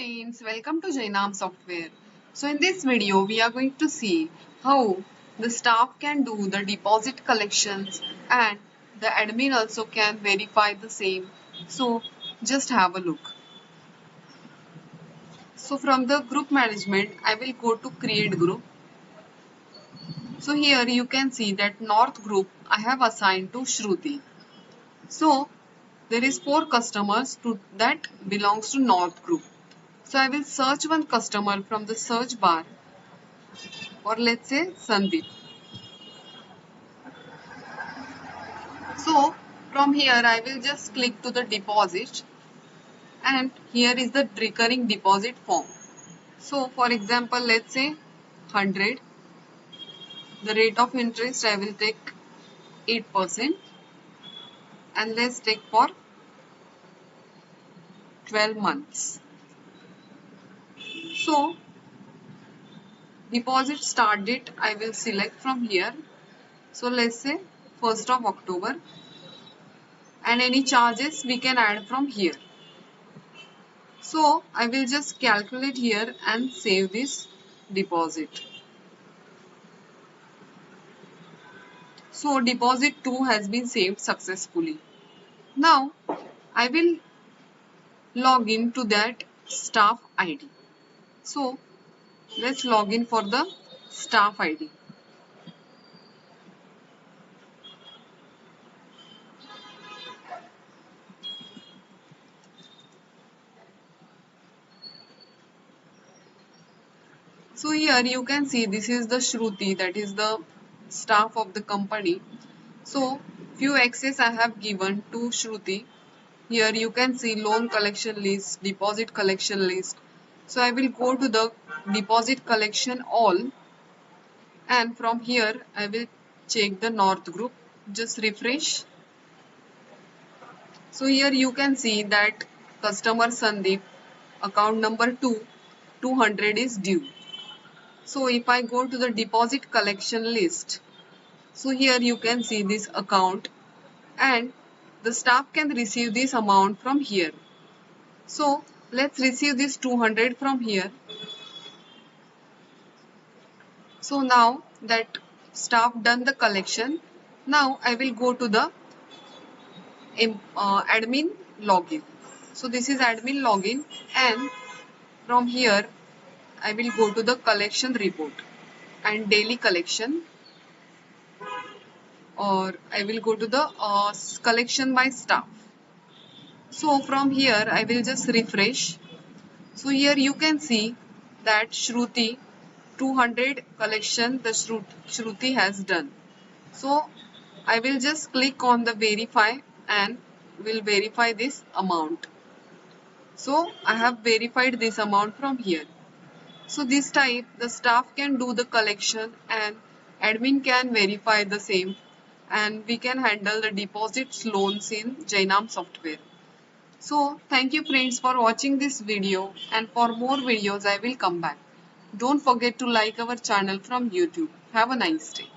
friends, welcome to Jainam Software. So in this video we are going to see how the staff can do the deposit collections and the admin also can verify the same. So just have a look. So from the group management I will go to create group. So here you can see that North group I have assigned to Shruti. So there is 4 customers that belongs to North group. So I will search one customer from the search bar, or let's say Sandeep. So from here I will just click to the deposit, and here is the recurring deposit form. So for example, let's say 100. The rate of interest I will take 8%, and let's take for 12 months. So deposit start date I will select from here. So let's say 1st of October, and any charges we can add from here. So I will just calculate here and save this deposit. So deposit 2 has been saved successfully. Now I will log in to that staff ID. So let's log in for the staff ID. So here you can see this is the Shruti, that is the staff of the company. So few access I have given to Shruti. Here you can see loan collection list, deposit collection list. So I will go to the deposit collection all, and from here I will check the North group. Just refresh. So here you can see that customer Sandeep, account number 2, 200 is due. So if I go to the deposit collection list, so here you can see this account, and the staff can receive this amount from here. So let's receive this 200 from here. So now that staff done the collection, now I will go to the admin login. So this is admin login, and from here I will go to the collection report and daily collection, or I will go to the collection by staff. So from here I will just refresh. So here you can see that Shruti 200 collection the Shruti has done. So I will just click on the verify and will verify this amount. So I have verified this amount from here. So this type the staff can do the collection and admin can verify the same, and we can handle the deposits loans in Jainam software. So thank you friends for watching this video, and for more videos I will come back. Don't forget to like our channel from YouTube. Have a nice day.